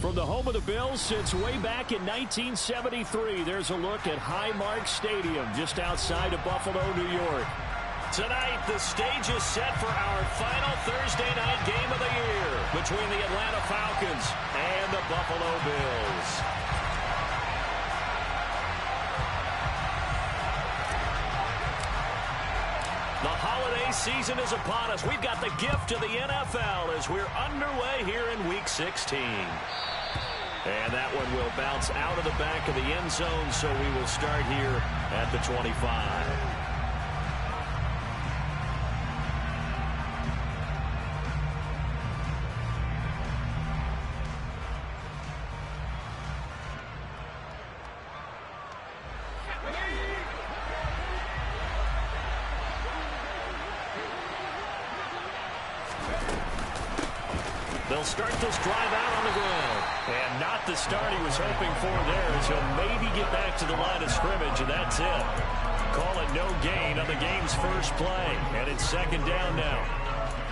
From the home of the Bills since way back in 1973, there's a look at Highmark Stadium just outside of Buffalo, New York. Tonight, the stage is set for our final Thursday night game of the year between the Atlanta Falcons and the Buffalo Bills. The holiday season is upon us. We've got the gift of the NFL as we're underway here in Week 16. And that one will bounce out of the back of the end zone, so we will start here at the 25. They'll start this drive out on the ground. And not the start he was hoping for there, as he'll maybe get back to the line of scrimmage, and that's it. Call it no gain on the game's first play. And it's second down now.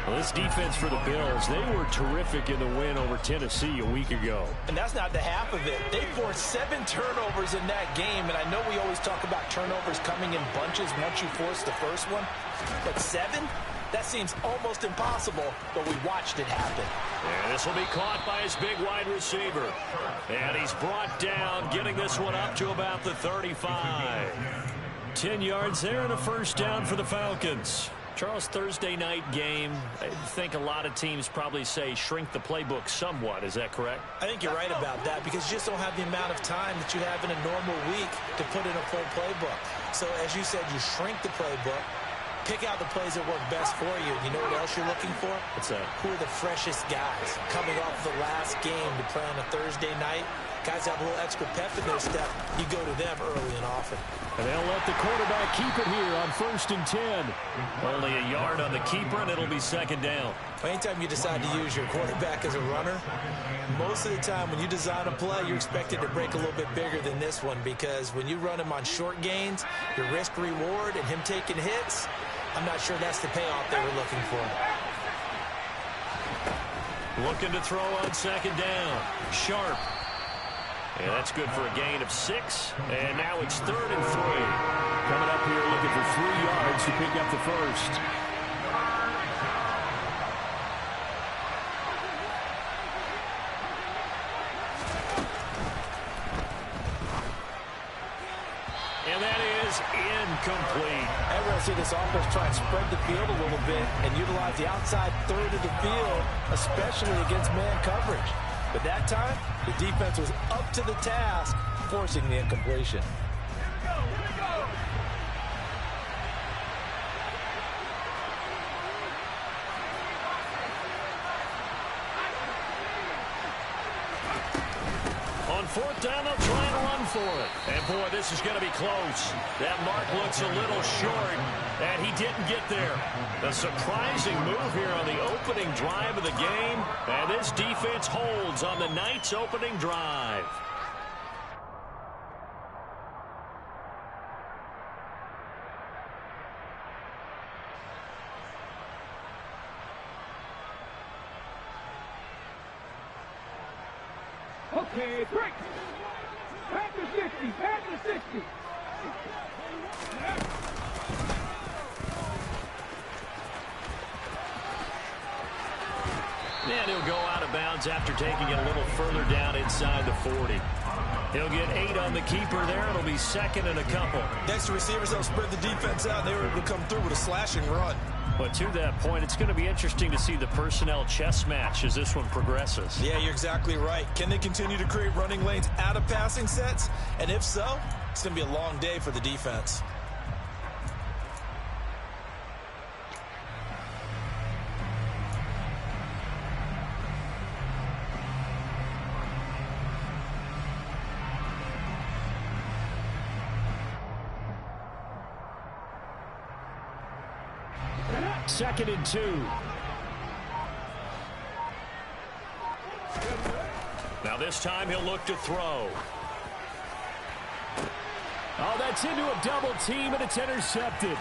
Well, this defense for the Bills, they were terrific in the win over Tennessee a week ago. And that's not the half of it. They forced 7 turnovers in that game, and I know we always talk about turnovers coming in bunches once you force the first one. But 7? That seems almost impossible, but we watched it happen. And this will be caught by his big wide receiver. And he's brought down, getting this one up to about the 35. 10 yards there and a first down for the Falcons. Charles, Thursday night game, I think a lot of teams probably say shrink the playbook somewhat. Is that correct? I think you're right about that because you just don't have the amount of time that you have in a normal week to put in a full playbook. So as you said, you shrink the playbook. Pick out the plays that work best for you. You know what else you're looking for? What's that? Who are the freshest guys coming off the last game to play on a Thursday night? Guys have a little extra pep in their step. You go to them early and often. And they'll let the quarterback keep it here on 1st and 10. Only a yard on the keeper, and it'll be second down. Anytime you decide to use your quarterback as a runner, most of the time when you design a play, you're expected to break a little bit bigger than this one because when you run him on short gains, your risk-reward and him taking hits, I'm not sure that's the payoff they were looking for. Looking to throw on second down. Sharp. And that's good for a gain of 6. And now it's 3rd and 3. Coming up here looking for 3 yards to pick up the first. And that is incomplete. Everyone see this offense try and spread the field a little bit and utilize the outside third of the field, especially against man coverage. But that time, the defense was up to the task, forcing the incompletion. On 4th down, they'll try and run for it. And, boy, this is going to be close. That mark looks a little short, and he didn't get there. A surprising move here on the opening drive of the game, and this defense holds on the night's opening drive. Okay, break. Back to 60. Back to 60. And he'll go out of bounds after taking it a little further down inside the 40. He'll get 8 on the keeper there. It'll be second and a couple. Next to receivers, they'll spread the defense out. They were able to come through with a slashing run. But to that point, it's going to be interesting to see the personnel chess match as this one progresses. Yeah, you're exactly right. Can they continue to create running lanes out of passing sets? And if so, it's going to be a long day for the defense. Second and 2. Now this time he'll look to throw. Oh, that's into a double team, and it's intercepted.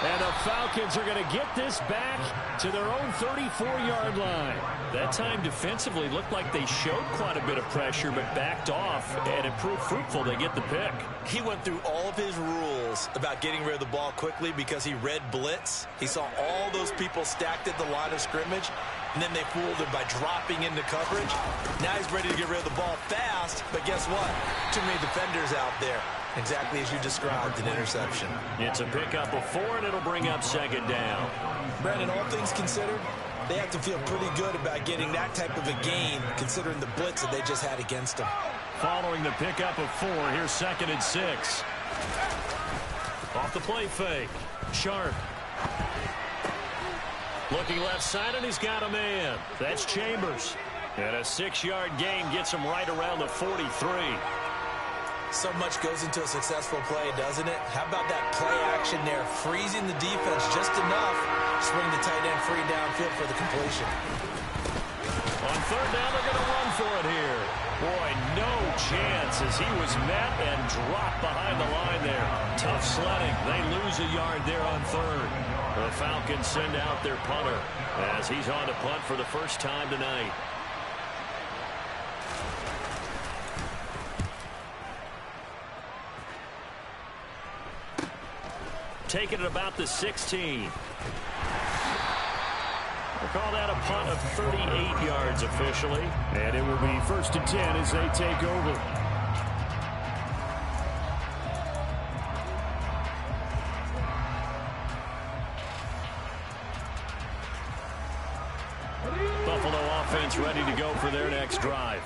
And the Falcons are going to get this back to their own 34-yard line. That time defensively looked like they showed quite a bit of pressure but backed off, and it proved fruitful. They get the pick. He went through all of his rules about getting rid of the ball quickly because he read blitz. He saw all those people stacked at the line of scrimmage, and then they fooled him by dropping into coverage. Now he's ready to get rid of the ball fast, but guess what? Too many defenders out there. Exactly as you described, an interception. It's a pickup of 4, and it'll bring up second down. Brandon, all things considered, they have to feel pretty good about getting that type of a gain, considering the blitz that they just had against them. Following the pickup of 4, here's second and 6. Off the play fake. Sharp. Looking left side, and he's got a man. That's Chambers. And a 6-yard gain gets him right around the 43. So much goes into a successful play, doesn't it? How about that play action there, freezing the defense just enough to swing the tight end free downfield for the completion. On third down, they're going to run for it here. Boy, no chance as he was met and dropped behind the line there. Tough sledding. They lose a yard there on third. The Falcons send out their punter as he's on to punt for the first time tonight. Taking it about the 16. We'll call that a punt of 38 yards officially. And it will be first and 10 as they take over. Buffalo offense ready to go for their next drive.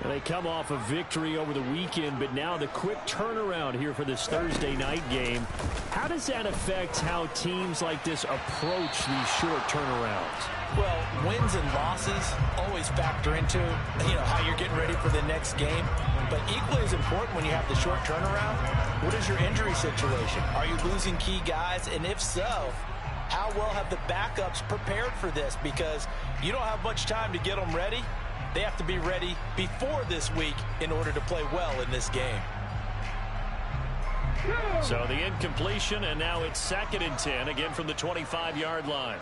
They come off a victory over the weekend, but now the quick turnaround here for this Thursday night game. How does that affect how teams like this approach these short turnarounds? Well, wins and losses always factor into, how you're getting ready for the next game. But equally as important when you have the short turnaround, what is your injury situation? Are you losing key guys? And if so, how well have the backups prepared for this? Because you don't have much time to get them ready. They have to be ready before this week in order to play well in this game. So the incompletion, and now it's second and 10, again from the 25-yard line.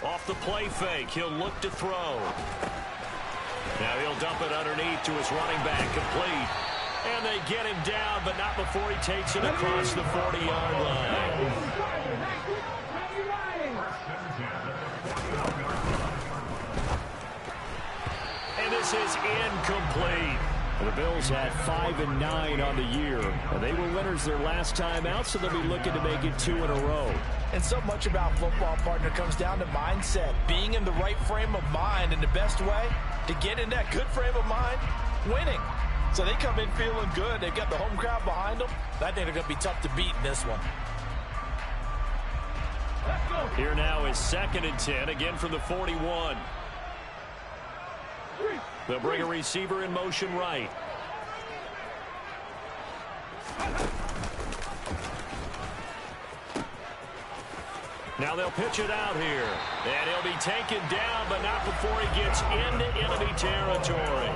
Off the play fake, he'll look to throw. Now he'll dump it underneath to his running back, complete. And they get him down, but not before he takes it across the 40-yard line. And this is incomplete. The Bills had 5 and 9 on the year. And they were winners their last time out, so they'll be looking to make it 2 in a row. And so much about football, partner, comes down to mindset. Being in the right frame of mind, and the best way to get in that good frame of mind, winning. So they come in feeling good. They've got the home crowd behind them. I think they're going to be tough to beat in this one. Here now is second and 10, again from the 41. They'll bring a receiver in motion right. Now they'll pitch it out here. And he'll be taken down, but not before he gets into enemy territory.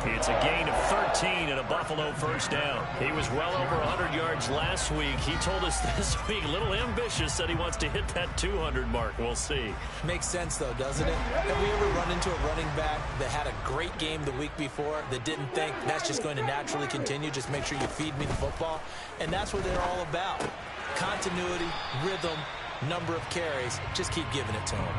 It's a gain of 13 and a Buffalo first down. He was well over 100 yards last week. He told us this week, a little ambitious, said he wants to hit that 200 mark. We'll see. Makes sense, though, doesn't it? Have we ever run into a running back that had a great game the week before that didn't think that's just going to naturally continue? Just make sure you feed me the football. And that's what they're all about. Continuity, rhythm, number of carries. Just keep giving it to them.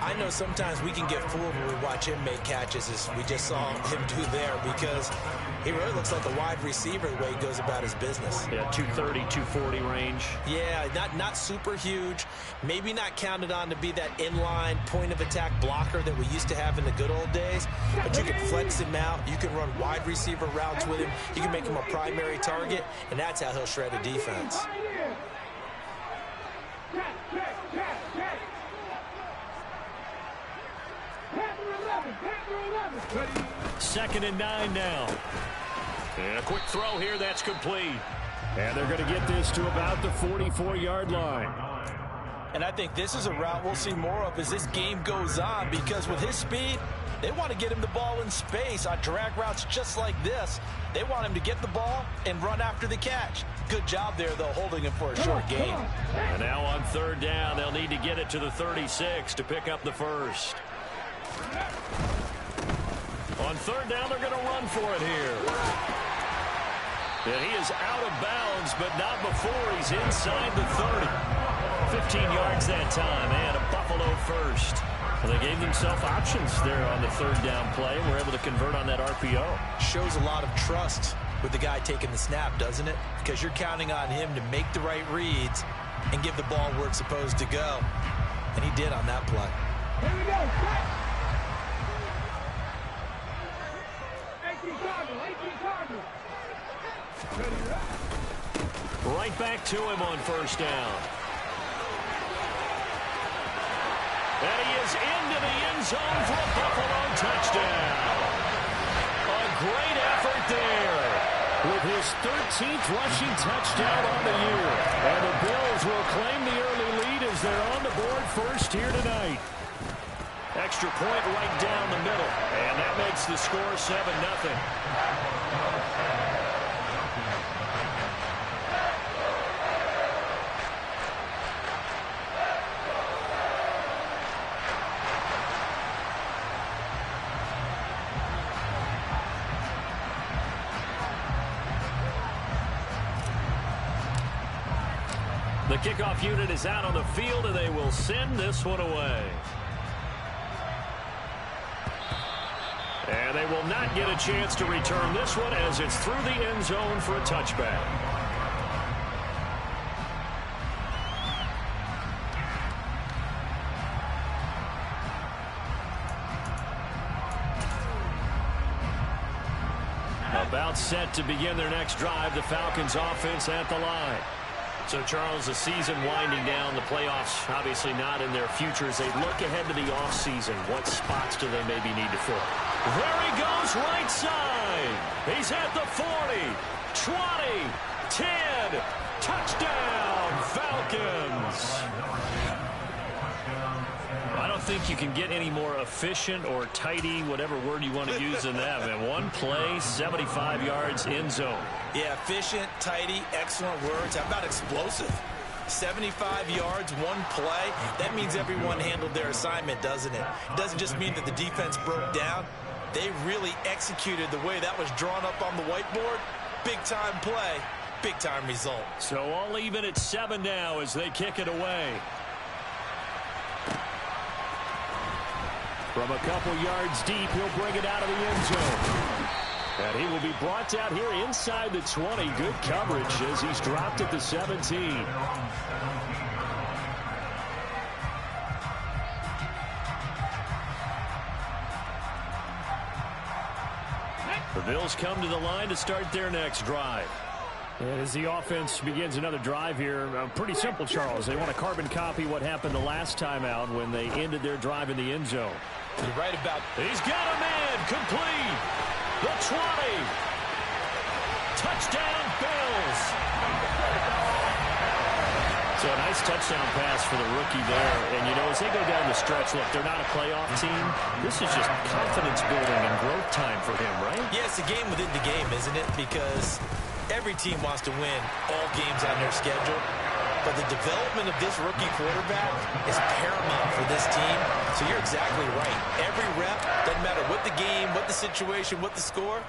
I know sometimes we can get fooled when we watch him make catches, as we just saw him do there, because he really looks like a wide receiver the way he goes about his business. Yeah, 230, 240 range. Yeah, not super huge. Maybe not counted on to be that inline point-of-attack blocker that we used to have in the good old days, but you can flex him out. You can run wide receiver routes with him. You can make him a primary target, and that's how he'll shred a defense. Second and 9 now. And a quick throw here, that's complete. And they're going to get this to about the 44-yard line. And I think this is a route we'll see more of as this game goes on, because with his speed, they want to get him the ball in space on drag routes just like this. They want him to get the ball and run after the catch. Good job there, though, holding him for a short gain. And now on third down, they'll need to get it to the 36 to pick up the first. On third down, they're going to run for it here. And he is out of bounds, but not before he's inside the 30. 15 yards that time, and a Buffalo first. Well, they gave themselves options there on the third down play, and were able to convert on that RPO. Shows a lot of trust with the guy taking the snap, doesn't it? Because you're counting on him to make the right reads and give the ball where it's supposed to go. And he did on that play. Here we go. 18 Cardinals. Right back to him on first down. And he is into the end zone for a Buffalo touchdown. A great effort there with his 13th rushing touchdown on the year. And the Bills will claim the early lead as they're on the board first here tonight. Extra point right down the middle. And that makes the score 7-0. The kickoff unit is out on the field, and they will send this one away. And they will not get a chance to return this one as it's through the end zone for a touchback. About set to begin their next drive, the Falcons offense at the line. So, Charles, the season winding down, the playoffs obviously not in their future. As they look ahead to the offseason, what spots do they maybe need to fill? There he goes, right side. He's at the 40, 20, 10, touchdown, Falcons. I don't think you can get any more efficient or tidy, whatever word you want to use in that. Man, one play, 75 yards, end zone. Yeah, efficient, tidy, excellent words. How about explosive? 75 yards, one play. That means everyone handled their assignment, doesn't it? It doesn't just mean that the defense broke down. They really executed the way that was drawn up on the whiteboard. Big-time play, big-time result. So all even at 7 now as they kick it away. From a couple yards deep, he'll bring it out of the end zone. And he will be brought down here inside the 20. Good coverage as he's dropped at the 17. The Bills come to the line to start their next drive. And as the offense begins another drive here, pretty simple, Charles. They want to carbon copy what happened the last time out when they ended their drive in the end zone. You're right about... He's got a man, complete. The 20. Touchdown, Bills. So a nice touchdown pass for the rookie there. And, you know, as they go down the stretch, look, they're not a playoff team. This is just confidence building and growth time for him, right? Yeah, it's a game within the game, isn't it? Because every team wants to win all games on their schedule. But the development of this rookie quarterback is paramount for this team. So you're exactly right. Every rep, doesn't matter what the game, what the situation, what the score,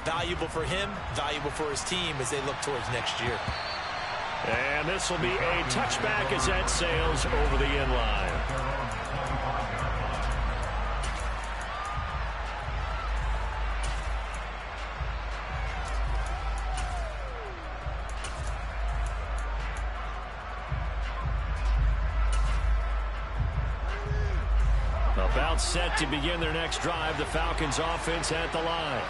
valuable for him, valuable for his team as they look towards next year. And this will be a touchback as that sails over the end line. Now it's set to begin their next drive. The Falcons offense at the line.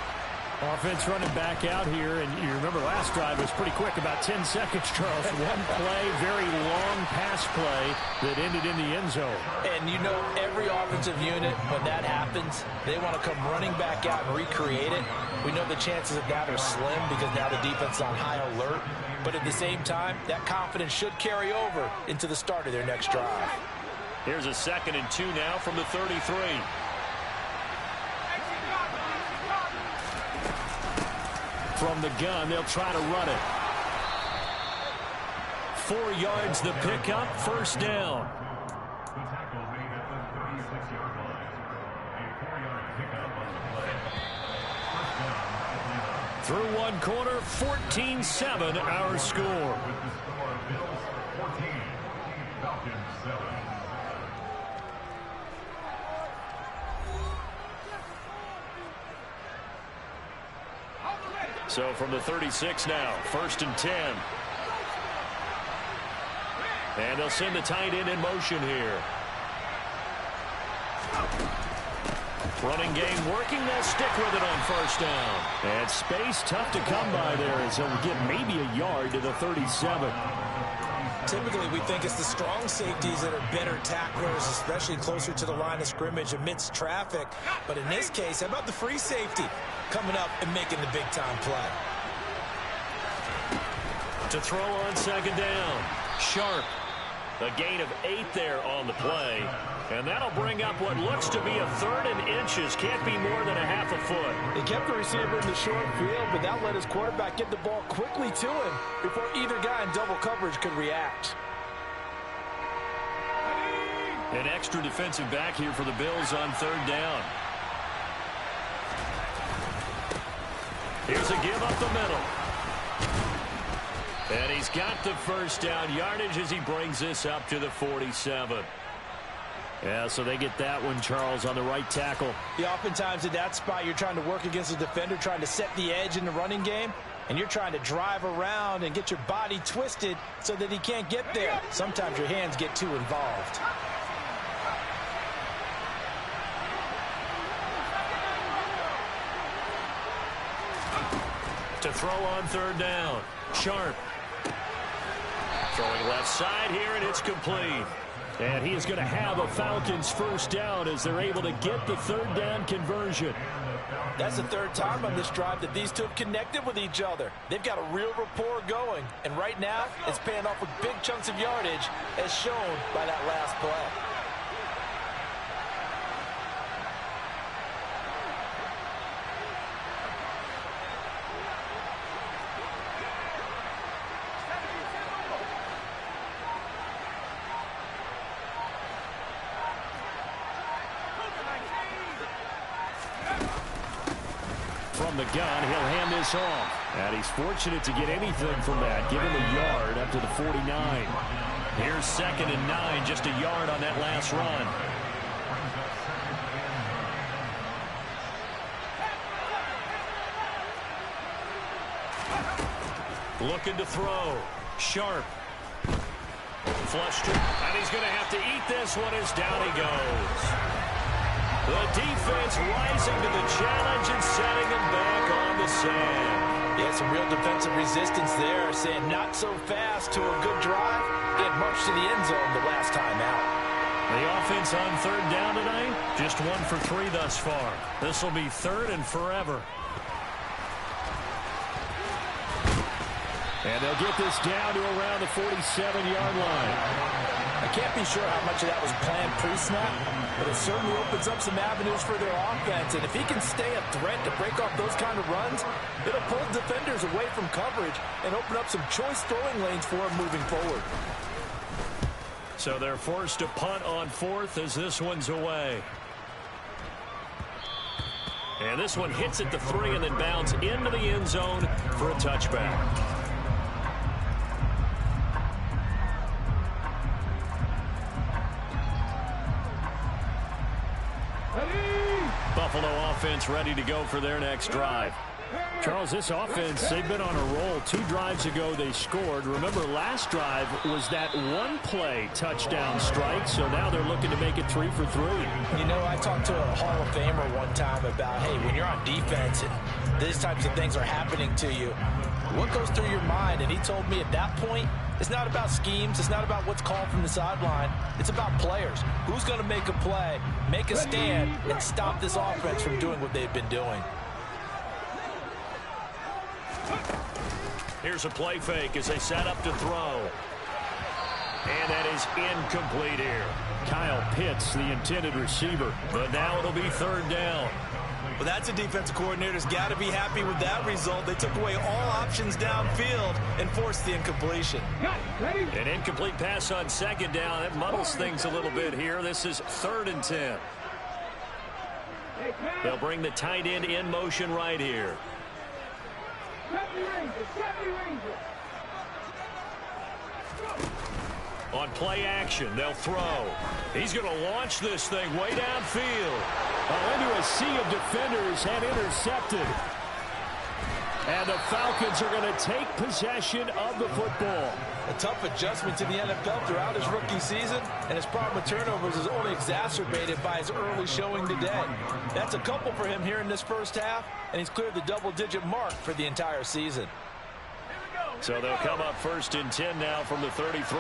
Offense running back out here, and you remember last drive was pretty quick, about 10 seconds, Charles. One play, very long pass play that ended in the end zone. And you know every offensive unit, when that happens, they want to come running back out and recreate it. We know the chances of that are slim because now the defense is on high alert. But at the same time, that confidence should carry over into the start of their next drive. Here's a 2nd and 2 now from the 33. From the gun, they'll try to run it. 4 yards the pickup, first down. Through one quarter, 14-7 our score. So from the 36 now, 1st and 10. And they'll send the tight end in motion here. Running game working. They'll stick with it on first down. And space tough to come by there as he'll get maybe a yard to the 37. Typically, we think it's the strong safeties that are better tacklers, especially closer to the line of scrimmage amidst traffic. But in this case, how about the free safety coming up and making the big-time play? To throw on 2nd down. Sharp. A gain of 8 there on the play. And that'll bring up what looks to be a 3rd and inches. Can't be more than a half a foot. They kept the receiver in the short field, but that let his quarterback get the ball quickly to him before either guy in double coverage could react. An extra defensive back here for the Bills on 3rd down. Here's a give up the middle. And he's got the first down yardage as he brings this up to the 47. Yeah, so they get that one, Charles, on the right tackle. Yeah, oftentimes at that spot, you're trying to work against a defender, trying to set the edge in the running game, and you're trying to drive around and get your body twisted so that he can't get there. Sometimes your hands get too involved. To throw on 3rd down. Sharp. Throwing left side here, and it's complete. And he is going to have a Falcons first down as they're able to get the 3rd down conversion. That's the 3rd time on this drive that these two have connected with each other. They've got a real rapport going. And right now, it's paying off with big chunks of yardage as shown by that last play. From the gun, he'll hand this off. And he's fortunate to get anything from that. Give him a yard up to the 49. Here's 2nd and 9, just a yard on that last run. Looking to throw. Sharp. Flushed it. And he's going to have to eat this one as down he goes. The defense rising to the challenge and setting him back on the sand. Yeah, some real defensive resistance there, saying not so fast to a good drive. It marched to the end zone the last time out. The offense on 3rd down tonight, just 1 for 3 thus far. This will be 3rd and forever. And they'll get this down to around the 47-yard line. I can't be sure how much of that was planned pre-snap, but it certainly opens up some avenues for their offense. And if he can stay a threat to break off those kind of runs, it'll pull defenders away from coverage and open up some choice throwing lanes for him moving forward. So they're forced to punt on 4th as this one's away. And this one hits at the 3 and then bounds into the end zone for a touchback. Buffalo offense ready to go for their next drive. Charles, this offense, they've been on a roll. 2 drives ago, they scored. Remember, last drive was that one-play touchdown strike, so now they're looking to make it 3 for 3. You know, I talked to a Hall of Famer one time about, hey, when you're on defense and these types of things are happening to you, what goes through your mind? And he told me at that point, it's not about schemes. It's not about what's called from the sideline. It's about players. Who's going to make a play, make a stand, and stop this offense from doing what they've been doing? Here's a play fake as they set up to throw. And that is incomplete here. Kyle Pitts, the intended receiver. But now it'll be 3rd down. Well, that's a defensive coordinator's got to be happy with that result. They took away all options downfield and forced the incompletion. An incomplete pass on 2nd down. That muddles things a little bit here. This is 3rd and 10. They'll bring the tight end in motion right here. On play action, they'll throw. He's going to launch this thing way downfield. Into a sea of defenders and intercepted. And the Falcons are going to take possession of the football. A tough adjustment to the NFL throughout his rookie season, and his problem with turnovers is only exacerbated by his early showing today. That's a couple for him here in this first half, and he's cleared the double-digit mark for the entire season. So they'll come up 1st and 10 now from the 33.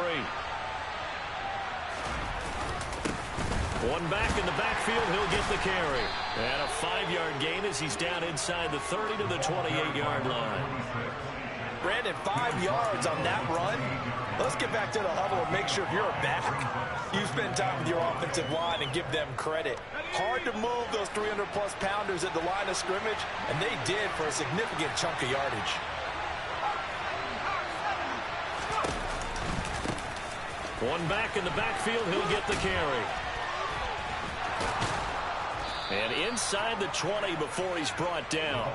One back in the backfield, he'll get the carry. And a 5-yard gain as he's down inside the 30 to the 28-yard line. Brandon, 5 yards on that run. Let's get back to the huddle and make sure if you're a back, you spend time with your offensive line and give them credit. Hard to move those 300-plus pounders at the line of scrimmage, and they did for a significant chunk of yardage. One back in the backfield, he'll get the carry. And inside the 20 before he's brought down.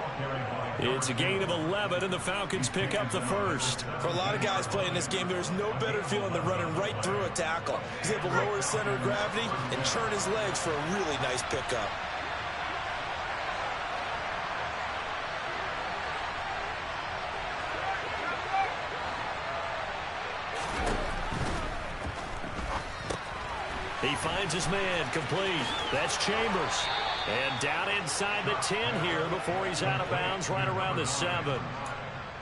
It's a gain of 11, and the Falcons pick up the 1st. For a lot of guys playing this game, there's no better feeling than running right through a tackle. He's able to lower his center of gravity and turn his legs for a really nice pickup. He finds his man complete. That's Chambers. And down inside the 10 here before he's out of bounds right around the 7.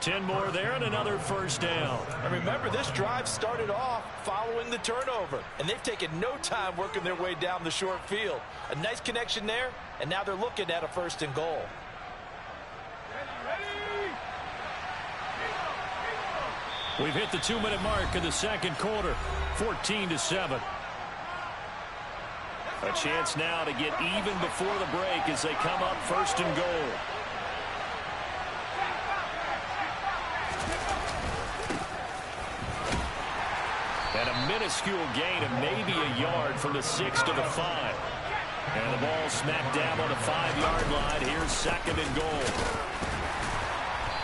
10 more there and another 1st down. And remember, this drive started off following the turnover, and they've taken no time working their way down the short field. A nice connection there, and now they're looking at a 1st and goal. We've hit the 2-minute mark in the 2nd quarter, 14-7. A chance now to get even before the break as they come up 1st and goal. And a minuscule gain of maybe a yard from the 6 to the 5. And the ball smacked down on the 5-yard line. Here's 2nd and goal.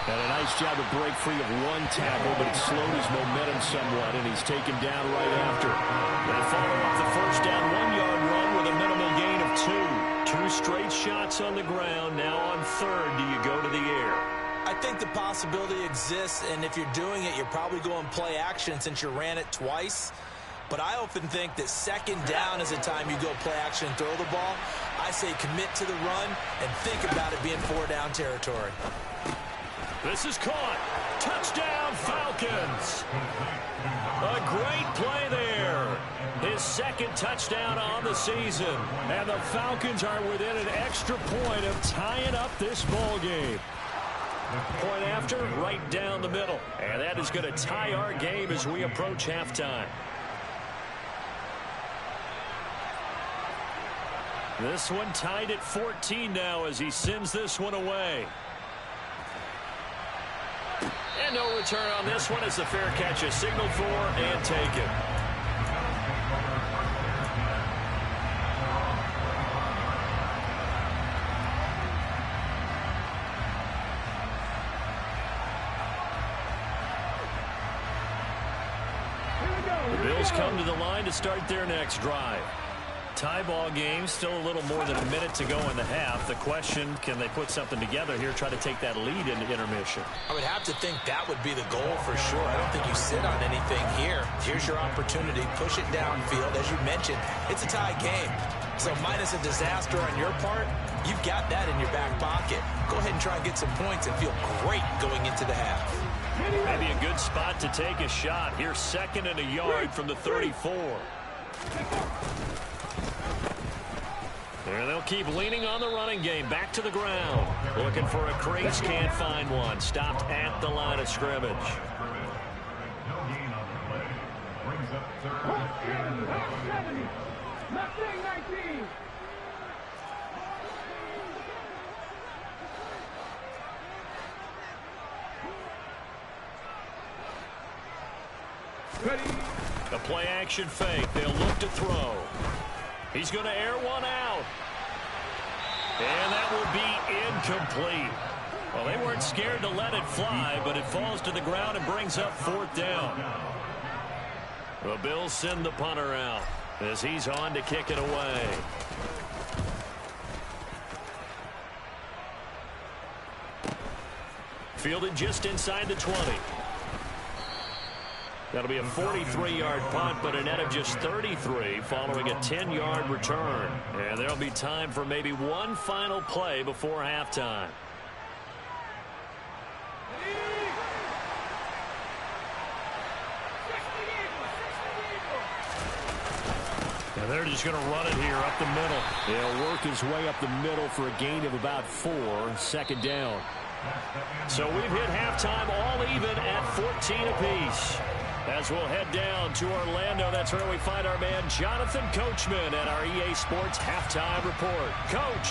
And a nice job to break free of one tackle, but it slowed his momentum somewhat, and he's taken down right after. They follow up the 1st down 1-yard run with a minimal gain of 2. 2 straight shots on the ground. Now on 3rd, do you go to the air? I think the possibility exists, and if you're doing it, you're probably going play action since you ran it twice. But I often think that 2nd down is the time you go play action and throw the ball. I say commit to the run and think about it being 4-down territory. This is caught. Touchdown, Falcons. A great play there. His 2nd touchdown on the season. And the Falcons are within an extra point of tying up this ball game. Point after, right down the middle. And that is going to tie our game as we approach halftime. This one tied at 14 now as he sends this one away. And no return on this one as the fair catch is signaled for and taken. The Bills come to the line to start their next drive. Tie ball game, still a little more than a minute to go in the half. The question, can they put something together here, try to take that lead into intermission? I would have to think that would be the goal for sure. I don't think you sit on anything here. Here's your opportunity. Push it downfield. As you mentioned, it's a tie game. So minus a disaster on your part, you've got that in your back pocket. Go ahead and try and get some points and feel great going into the half. Maybe a good spot to take a shot. Here's 2nd and a yard from the 34. And they'll keep leaning on the running game. Back to the ground. Looking for a crease. Can't find one. Stopped at the line of scrimmage. A play-action fake. They'll look to throw. He's going to air one out. And that will be incomplete. Well, they weren't scared to let it fly, but it falls to the ground and brings up 4th down. The Bills send the punter out as he's on to kick it away. Fielded just inside the 20. That'll be a 43-yard punt, but a net of just 33 following a 10-yard return. And there'll be time for maybe one final play before halftime. And they're just going to run it here up the middle. He'll work his way up the middle for a gain of about 4. 2nd down. So we've hit halftime all even at 14 apiece. As we'll head down to Orlando, that's where we find our man Jonathan Coachman at our EA Sports Halftime Report. Coach.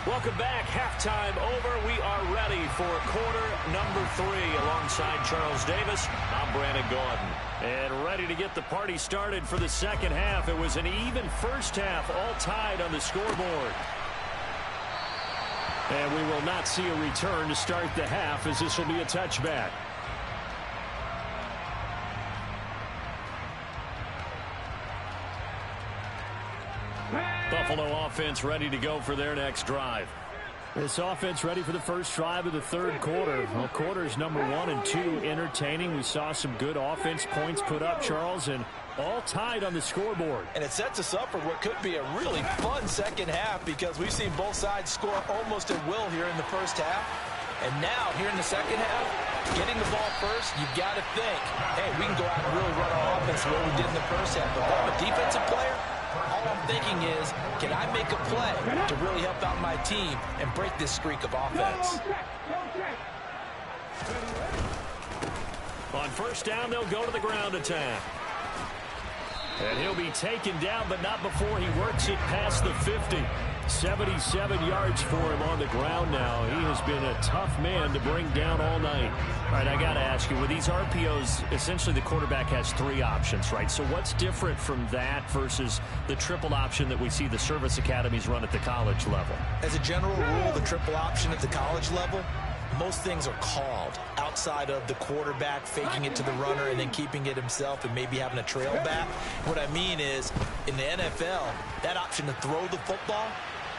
Welcome back. Halftime over. We are ready for quarter number 3. Alongside Charles Davis, I'm Brandon Gaudin. And ready to get the party started for the second half. It was an even first half, all tied on the scoreboard. And we will not see a return to start the half, as this will be a touchback. Buffalo offense ready to go for their next drive. This offense ready for the first drive of the third quarter. Well, quarters number 1 and 2 entertaining. We saw some good offense points put up, Charles, and all tied on the scoreboard. And it sets us up for what could be a really fun second half, because we've seen both sides score almost at will here in the first half. And now, here in the second half, getting the ball first, you've got to think, hey, we can go out and really run our offense the way we did in the first half. But if I'm a defensive player, all I'm thinking is, can I make a play to really help out my team and break this streak of offense? On first down, they'll go to the ground attack. And he'll be taken down, but not before he works it past the 50. 77 yards for him on the ground now. He has been a tough man to bring down all night. All right, I got to ask you, with these RPOs, essentially the quarterback has 3 options, right? So what's different from that versus the triple option that we see the service academies run at the college level? As a general rule, the triple option at the college level, most things are called outside of the quarterback faking it to the runner and then keeping it himself and maybe having a trail back. What I mean is, in the NFL, that option to throw the football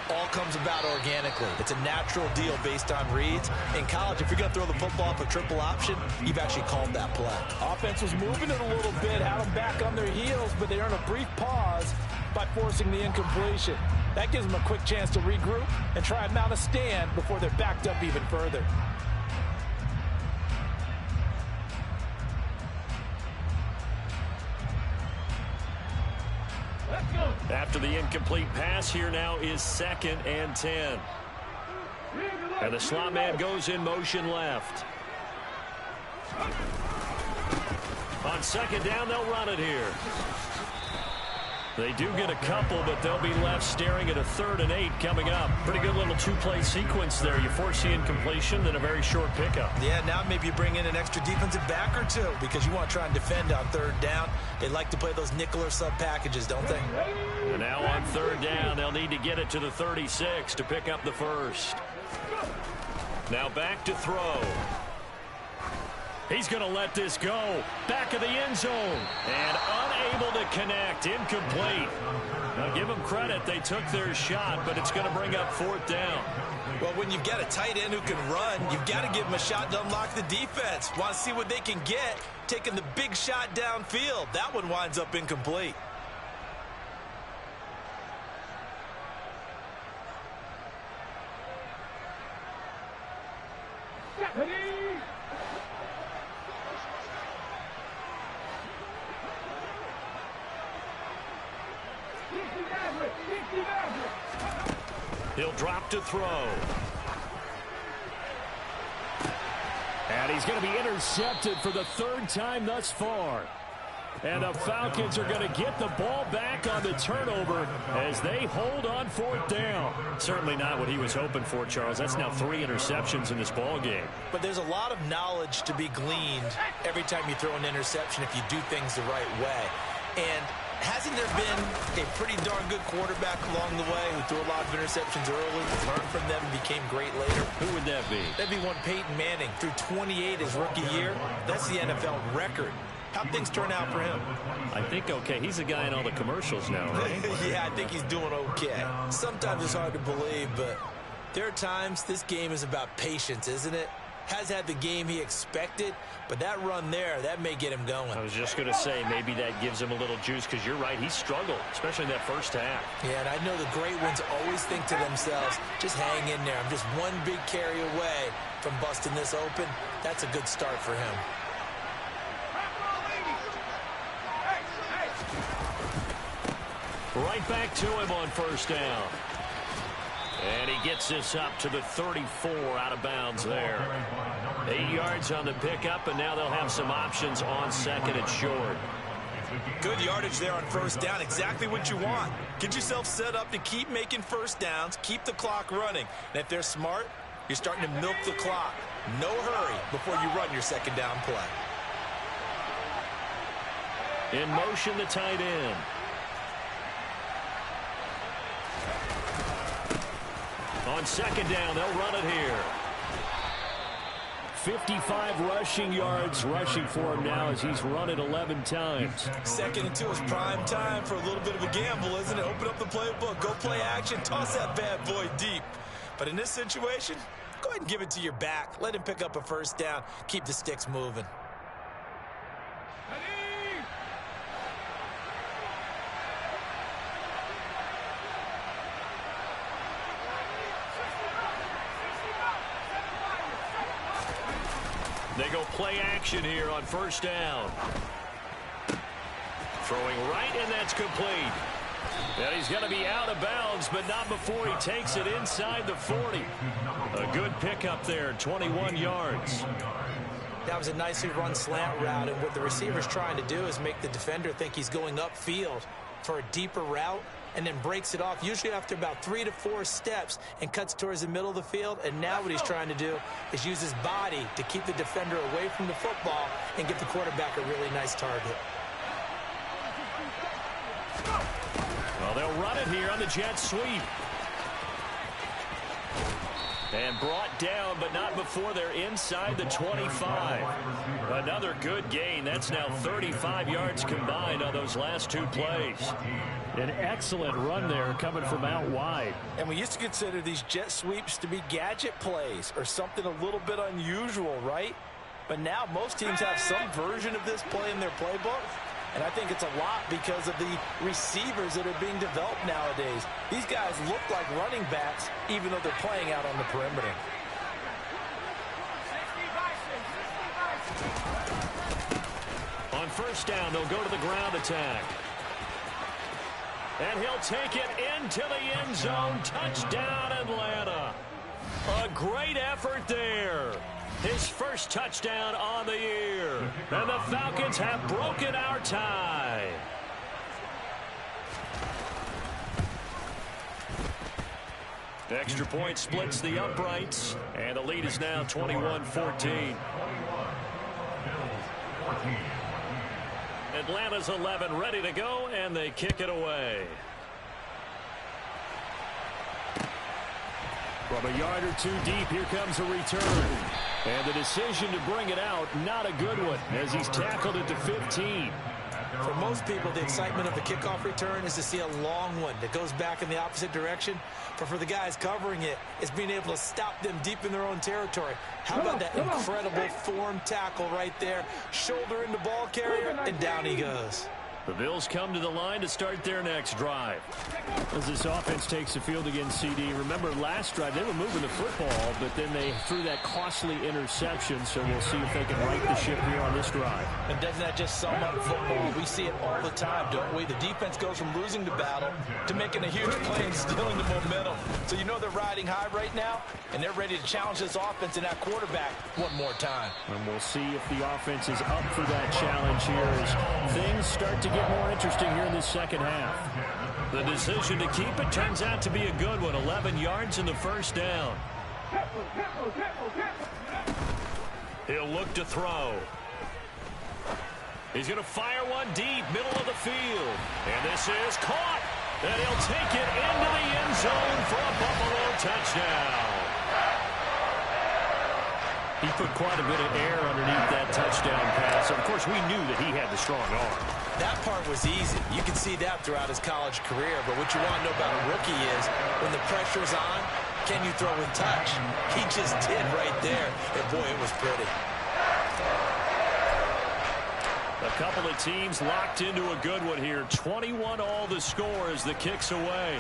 all comes about organically. It's a natural deal based on reads. In college, if you're going to throw the football up a triple option, you've actually called that play. Offense was moving it a little bit, had them back on their heels, but they earned a brief pause by forcing the incompletion. That gives them a quick chance to regroup and try and mount a stand before they're backed up even further. After the incomplete pass, here now is 2nd and 10. And the slot man goes in motion left. On 2nd down, they'll run it here. They do get a couple, but they'll be left staring at a 3rd and 8 coming up. Pretty good little 2-play sequence there. You force the incompletion, then a very short pickup. Yeah, now maybe you bring in an extra defensive back or 2 because you want to try and defend on 3rd down. They like to play those nickel or sub packages, don't they? And now on 3rd down, they'll need to get it to the 36 to pick up the first. Now back to throw. He's going to let this go. Back of the end zone. And unable to connect. Incomplete. Now, give them credit. They took their shot, but it's going to bring up 4th down. Well, when you've got a tight end who can run, you've got to give him a shot to unlock the defense. Want to see what they can get, taking the big shot downfield. That one winds up incomplete. He'll drop to throw. And he's going to be intercepted for the 3rd time thus far. And the Falcons are going to get the ball back on the turnover as they hold on 4th down. Certainly not what he was hoping for, Charles. That's now 3 interceptions in this ball game. But there's a lot of knowledge to be gleaned every time you throw an interception if you do things the right way. And hasn't there been a pretty darn good quarterback along the way who threw a lot of interceptions early, learned from them, and became great later? Who would that be? That'd be one Peyton Manning. Threw 28 his rookie year. That's the NFL record. How'd things turn out for him? I think okay. He's the guy in all the commercials now, right? Yeah, I think he's doing okay. Sometimes it's hard to believe, but there are times this game is about patience, isn't it? Has had the game he expected, but that run there, that may get him going. I was just going to say, maybe that gives him a little juice, because you're right, he struggled, especially in that first half. Yeah, and I know the great ones always think to themselves, just hang in there. I'm just one big carry away from busting this open. That's a good start for him. Right back to him on 1st down. And he gets this up to the 34 out of bounds there. 8 yards on the pickup, and now they'll have some options on 2nd and short. Good yardage there on 1st down. Exactly what you want. Get yourself set up to keep making 1st downs, keep the clock running. And if they're smart, you're starting to milk the clock. No hurry before you run your 2nd down play. In motion, the tight end. On 2nd down, they'll run it here. 55 rushing yards rushing for him now as he's run it 11 times. 2nd and 2 is prime time for a little bit of a gamble, isn't it? Open up the playbook, go play action, toss that bad boy deep. But in this situation, go ahead and give it to your back. Let him pick up a 1st down. Keep the sticks moving. They go play action here on 1st down. Throwing right, and that's complete. And he's going to be out of bounds, but not before he takes it inside the 40. A good pickup there, 21 yards. That was a nicely run slant route, and what the receiver's trying to do is make the defender think he's going upfield for a deeper route, and then breaks it off, usually after about 3 to 4 steps, and cuts towards the middle of the field. And now what he's trying to do is use his body to keep the defender away from the football and give the quarterback a really nice target. Well, they'll run it here on the jet sweep. And brought down, but not before they're inside the 25. Another good gain. That's now 35 yards combined on those last 2 plays. An excellent run there coming from out wide. And we used to consider these jet sweeps to be gadget plays or something a little bit unusual, right? But now most teams have some version of this play in their playbook. And I think it's a lot because of the receivers that are being developed nowadays. These guys look like running backs even though they're playing out on the perimeter. On 1st down, they'll go to the ground attack. And he'll take it into the end zone. Touchdown, Atlanta. A great effort there. His first touchdown on the year. And the Falcons have broken our tie. Extra point splits the uprights. And the lead is now 21-14. Atlanta's 11 ready to go, and they kick it away. From a yard or 2 deep, here comes a return. And the decision to bring it out, not a good one, as he's tackled it to 15. For most people, the excitement of the kickoff return is to see a long one that goes back in the opposite direction. But for the guys covering it, it's being able to stop them deep in their own territory. How about that incredible form tackle right there? Shoulder into ball carrier, and down he goes. The Bills come to the line to start their next drive. As this offense takes the field against CD, remember last drive they were moving the football, but then they threw that costly interception, so we'll see if they can right the ship here on this drive. And doesn't that just sum up football? We see it all the time, don't we? The defense goes from losing the battle to making a huge play and stealing the momentum. So you know they're riding high right now, and they're ready to challenge this offense and that quarterback one more time. And we'll see if the offense is up for that challenge here as things start to get more interesting here in the second half. The decision to keep it turns out to be a good one. 11 yards in the first down. He'll look to throw. He's going to fire one deep, middle of the field. And this is caught. And he'll take it into the end zone for a Buffalo touchdown. He put quite a bit of air underneath that touchdown pass. Of course, we knew that he had the strong arm. That part was easy. You can see that throughout his college career. But what you want to know about a rookie is when the pressure's on, can you throw with touch? He just did right there. And, boy, it was pretty. A couple of teams locked into a good one here. 21 all the score as the kick's away.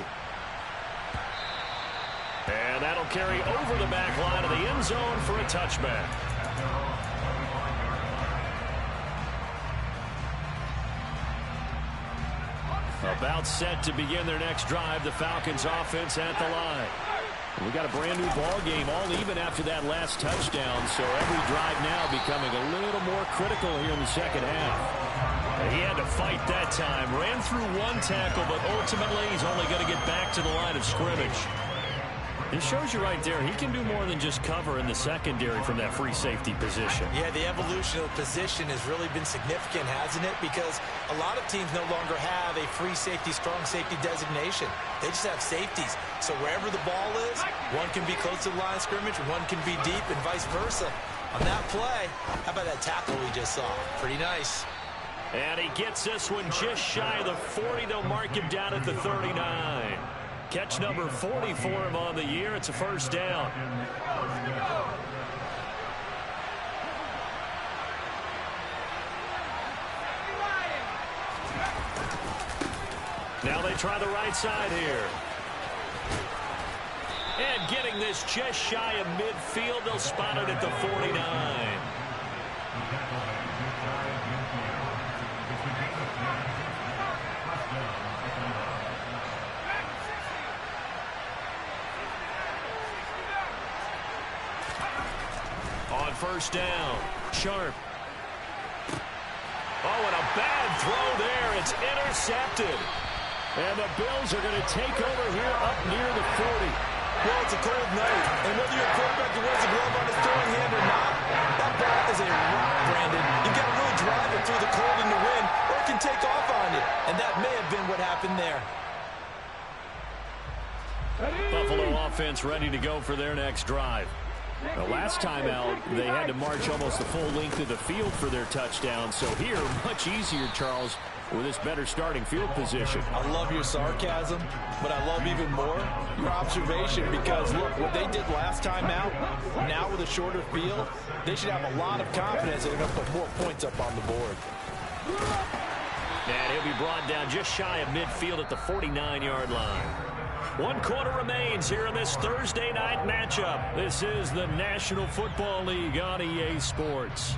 And that'll carry over the back line of the end zone for a touchback. About set to begin their next drive. The Falcons offense at the line. We got a brand new ball game, all even after that last touchdown. So every drive now becoming a little more critical here in the second half. He had to fight that time. Ran through one tackle, but ultimately he's only going to get back to the line of scrimmage. It shows you right there, he can do more than just cover in the secondary from that free safety position. Yeah, the evolution of the position has really been significant, hasn't it? Because a lot of teams no longer have a free safety, strong safety designation. They just have safeties. So wherever the ball is, one can be close to the line of scrimmage, one can be deep, and vice versa. On that play, how about that tackle we just saw? Pretty nice. And he gets this one just shy of the 40. They'll mark him down at the 39. Catch number 40 for him on the year. It's a first down. Now they try the right side here. And getting this just shy of midfield. They'll spot it at the 49. On first down, Sharp. Oh, and a bad throw there. It's intercepted. And the Bills are going to take over here up near the 40. Well, it's a cold night, and whether you're a quarterback that wears a glove on his throwing hand or not, that ball is a rock, Brandon. You've got to really drive it through the cold and the wind, or it can take off on you. And that may have been what happened there. Buffalo offense ready to go for their next drive. The last time out, they had to march almost the full length of the field for their touchdown. So here, much easier, Charles, with this better starting field position. I love your sarcasm, but I love even more your observation because, look, what they did last time out, now with a shorter field, they should have a lot of confidence that they're going to put more points up on the board. And he'll be brought down just shy of midfield at the 49-yard line. 1 quarter remains here in this Thursday night matchup. This is the National Football League on EA Sports.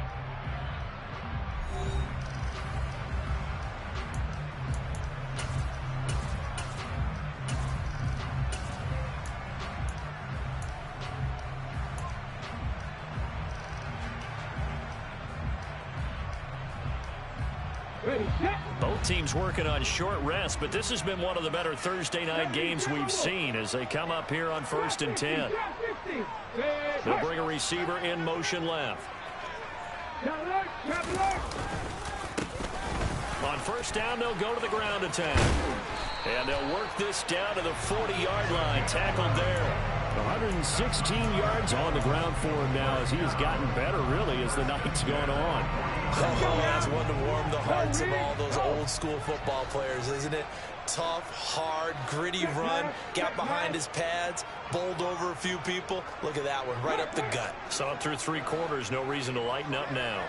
Both teams working on short rest, but this has been one of the better Thursday night games we've seen as they come up here on 1st and 10. They'll bring a receiver in motion left. On first down, they'll go to the ground attack. And they'll work this down to the 40-yard line, tackled there. 116 yards on the ground for him now as he has gotten better, really, as the night's gone on. Oh, that's one to warm the hearts of all those old-school football players, isn't it? Tough, hard, gritty run, got behind his pads, bowled over a few people. Look at that one, right up the gut. Saw it through 3 quarters, no reason to lighten up now.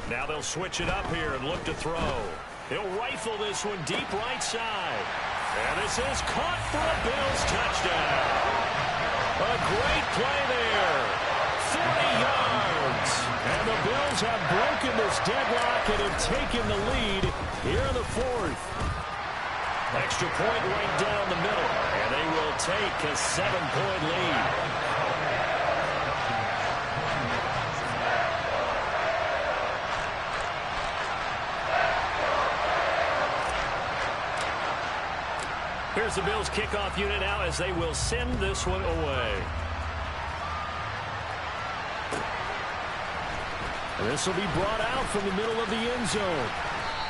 Now they'll switch it up here and look to throw. He'll rifle this one deep right side. And this is caught for a Bills touchdown. A great play there. 40 yards. And the Bills have broken this deadlock and have taken the lead here in the 4th. Extra point right down the middle. And they will take a 7-point lead. Here's the Bills kickoff unit now as they will send this one away. This will be brought out from the middle of the end zone.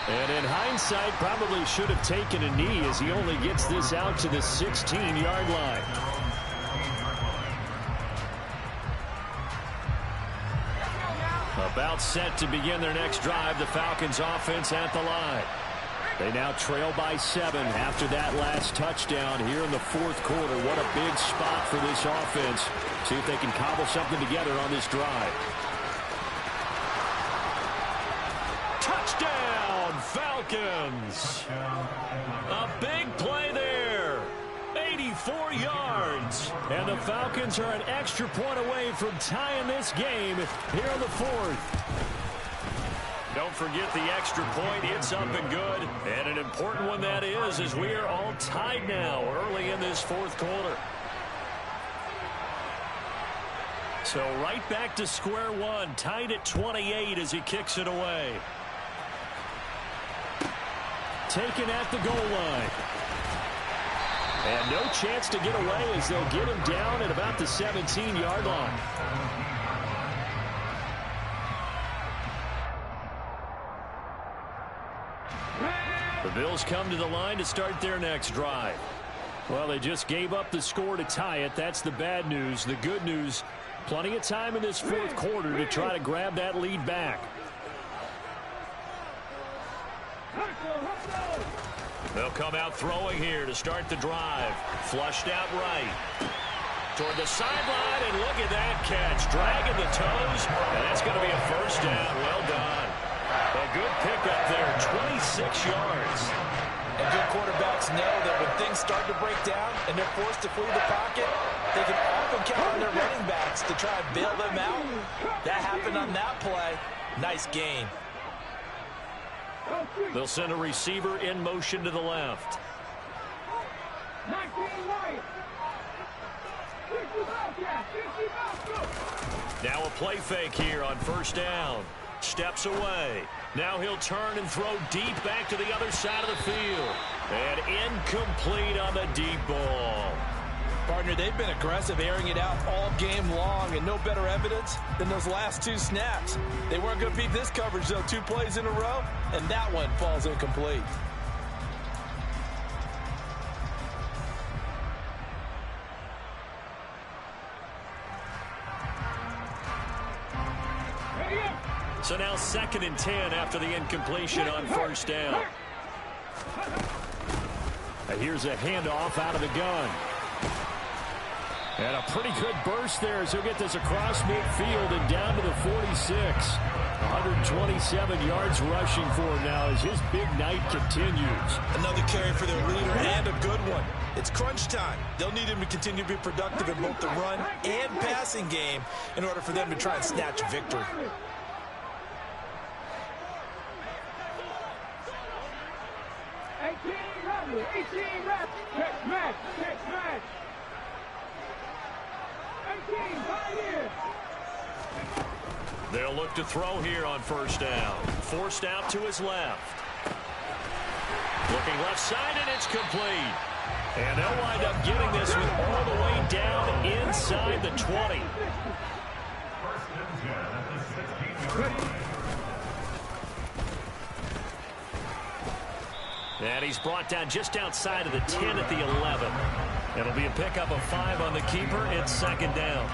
And in hindsight, probably should have taken a knee as he only gets this out to the 16-yard line. About set to begin their next drive, the Falcons offense at the line. They now trail by 7 after that last touchdown here in the 4th quarter. What a big spot for this offense. See if they can cobble something together on this drive. Touchdown, Falcons. A big play there. 84 yards. And the Falcons are an extra point away from tying this game here in the 4th. Don't forget the extra point. It's up and good. And an important one that is, as we are all tied now early in this 4th quarter. So right back to square one, tied at 28 as he kicks it away. Taken at the goal line. And no chance to get away as they'll get him down at about the 17-yard line. The Bills come to the line to start their next drive. Well, they just gave up the score to tie it. That's the bad news. The good news, plenty of time in this 4th quarter to try to grab that lead back. They'll come out throwing here to start the drive. Flushed out right. Toward the sideline, and look at that catch. Dragging the toes, and that's going to be a first down. Well done. A good pickup there, 26 yards. And good quarterbacks know that when things start to break down and they're forced to flee the pocket, they can often count on their running backs to try and bail them out. That happened on that play. Nice gain. They'll send a receiver in motion to the left. Now a play fake here on first down. Steps away. Now he'll turn and throw deep back to the other side of the field. And incomplete on the deep ball. Partner, they've been aggressive, airing it out all game long, and no better evidence than those last 2 snaps. They weren't going to beat this coverage, though, 2 plays in a row, and that one falls incomplete. So now 2nd and 10 after the incompletion on first down. Here's a handoff out of the gun. And a pretty good burst there as he'll get this across midfield and down to the 46. 127 yards rushing for him now as his big night continues. Another carry for their leader and a good one. It's crunch time. They'll need him to continue to be productive in both the run and passing game in order for them to try and snatch victory. They'll look to throw here on first down. Forced out to his left. Looking left side, and it's complete. And they'll wind up getting this one all the way down inside the 20. And he's brought down just outside of the 10 at the 11. It'll be a pickup of 5 on the keeper. It's second down.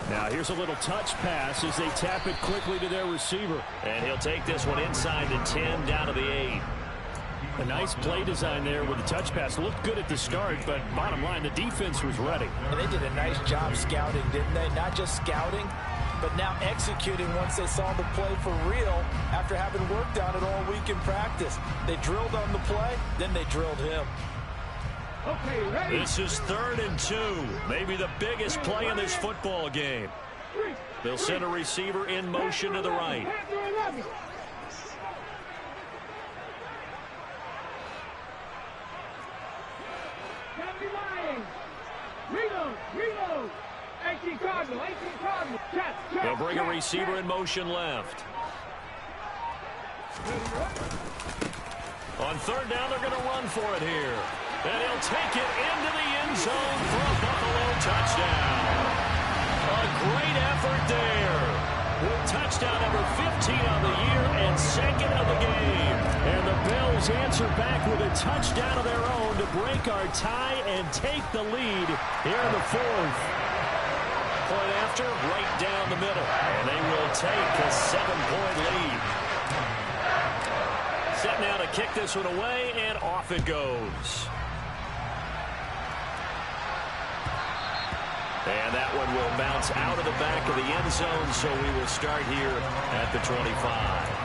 Now here's a little touch pass as they tap it quickly to their receiver. And he'll take this one inside the 10 down to the 8. A nice play design there with the touch pass. Looked good at the start, but bottom line, the defense was ready. And they did a nice job scouting, didn't they? Not just scouting, but now executing once they saw the play for real after having worked on it all week in practice. They drilled on the play, then they drilled him. Okay, ready. This is 3rd and 2. Maybe the biggest play in this football game. They'll send a receiver in motion to the right. Reload. 18 Cardinal. They'll bring a receiver in motion left. On 3rd down, they're going to run for it here. And he'll take it into the end zone for a Buffalo touchdown. A great effort there. With touchdown number 15 on the year and 2nd of the game. And the Bills answer back with a touchdown of their own to break our tie and take the lead here in the 4th. Point after, right down the middle. And they will take a 7-point lead. Set now to kick this one away, and off it goes. And that one will bounce out of the back of the end zone, so we will start here at the 25.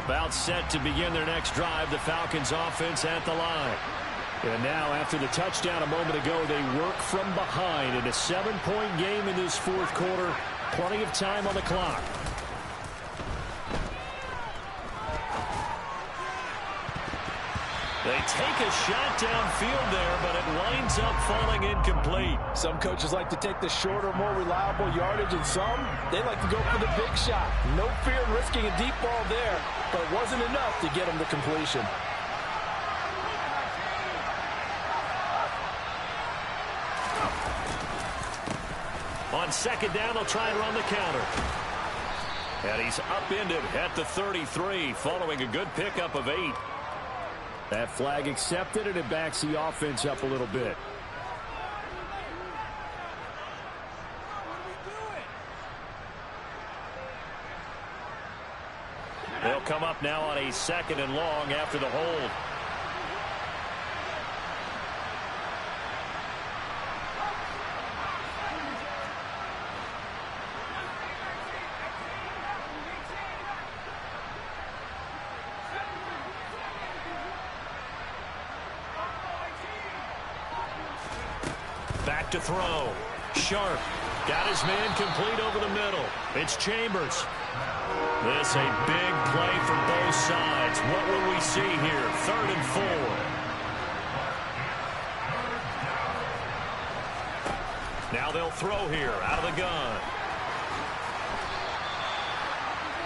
About set to begin their next drive, the Falcons offense at the line. And now, after the touchdown a moment ago, they work from behind in a 7-point game in this 4th quarter. Plenty of time on the clock. They take a shot downfield there, but it winds up falling incomplete. Some coaches like to take the shorter, more reliable yardage, and some, they like to go for the big shot. No fear in risking a deep ball there, but it wasn't enough to get them to completion. On 2nd down, they'll try and run the counter. And he's upended at the 33, following a good pickup of 8. That flag accepted, and it backs the offense up a little bit. They'll come up now on a 2nd and long after the hold. Back to throw. Sharp got his man complete over the middle. It's Chambers. This a big play for both sides. What will we see here? 3rd and 4. Now they'll throw here out of the gun.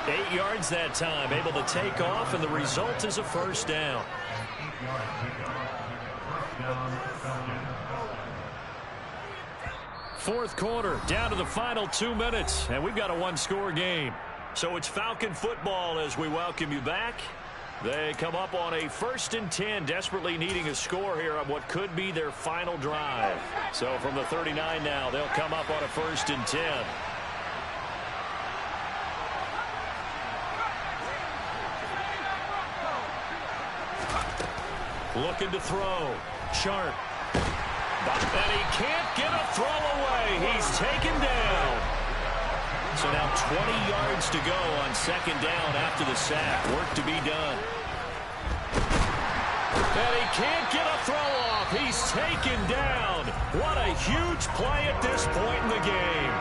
8 yards that time, able to take off, and the result is a 1st down. Fourth quarter, down to the final 2 minutes, and we've got a 1-score game. So it's Falcon football as we welcome you back. They come up on a 1st and 10, desperately needing a score here on what could be their final drive. So from the 39 now, they'll come up on a 1st and 10. Looking to throw. Sharp. And he can't get a throw away. He's taken down. So now 20 yards to go on second down after the sack. Work to be done. And he can't get a throw off. He's taken down. What a huge play at this point in the game.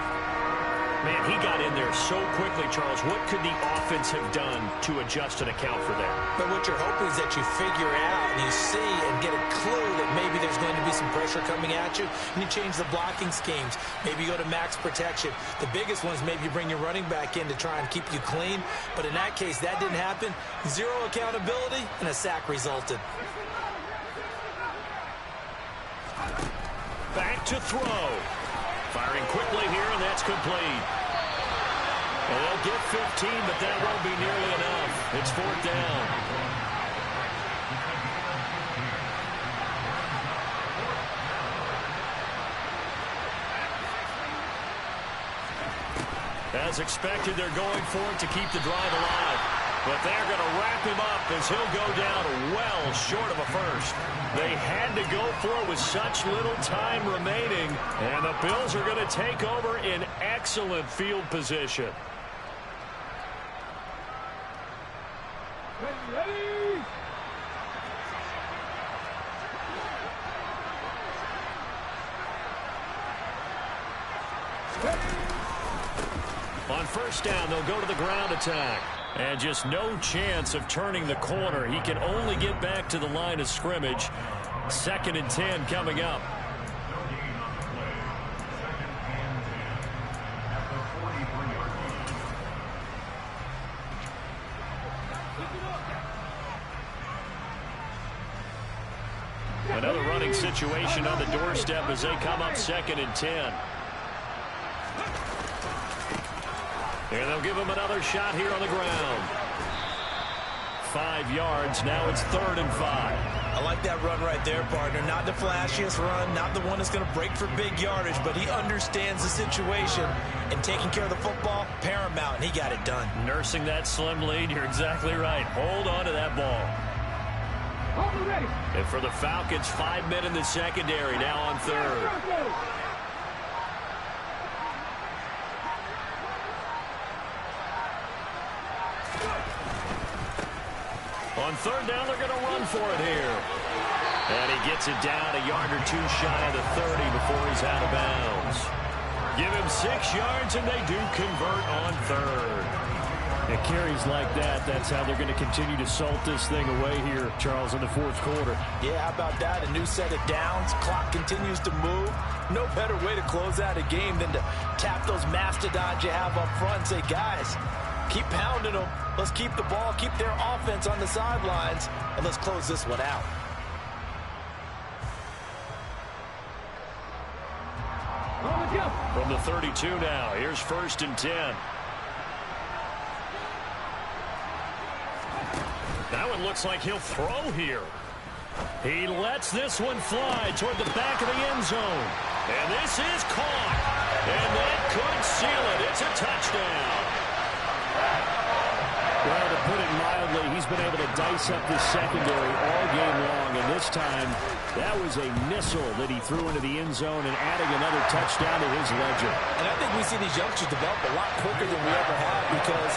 Man, he got in there so quickly, Charles. What could the offense have done to adjust and account for that? But what you're hoping is that you figure out and you see and get a clue that maybe there's going to be some pressure coming at you, and you change the blocking schemes. Maybe you go to max protection. The biggest one is maybe you bring your running back in to try and keep you clean. But in that case, that didn't happen. Zero accountability, and a sack resulted. Back to throw. Firing quickly here, and that's complete. And they'll get 15, but that won't be nearly enough. It's fourth down. As expected, they're going for it to keep the drive alive. But they're going to wrap him up as he'll go down well short of a first. They had to go for it with such little time remaining. And the Bills are going to take over in excellent field position. Ready? On first down, they'll go to the ground attack. And just no chance of turning the corner. He can only get back to the line of scrimmage. 2nd and 10 coming up. Another running situation on the doorstep as they come up 2nd and 10. And they'll give him another shot here on the ground. 5 yards. Now it's 3rd and 5. I like that run right there, partner. Not the flashiest run, not the one that's going to break for big yardage, but he understands the situation, and taking care of the football, paramount, and he got it done. Nursing that slim lead, you're exactly right. Hold on to that ball. And for the Falcons, 5 men in the secondary, now on 3rd. On 3rd down, they're going to run for it here. And he gets it down a yard or two shy of the 30 before he's out of bounds. Give him 6 yards, and they do convert on 3rd. And carries like that, that's how they're going to continue to salt this thing away here, Charles, in the 4th quarter. Yeah, how about that? A new set of downs. Clock continues to move. No better way to close out a game than to tap those mastodons you have up front and say, guys, keep pounding them. Let's keep the ball, keep their offense on the sidelines, and let's close this one out. From the 32 now, here's 1st and 10. That one looks like he'll throw here. He lets this one fly toward the back of the end zone. And this is caught. And that could seal it. It's a touchdown. Well, to put it mildly, he's been able to dice up this secondary all game long. And this time, that was a missile that he threw into the end zone and adding another touchdown to his ledger. And I think we see these youngsters develop a lot quicker than we ever have, because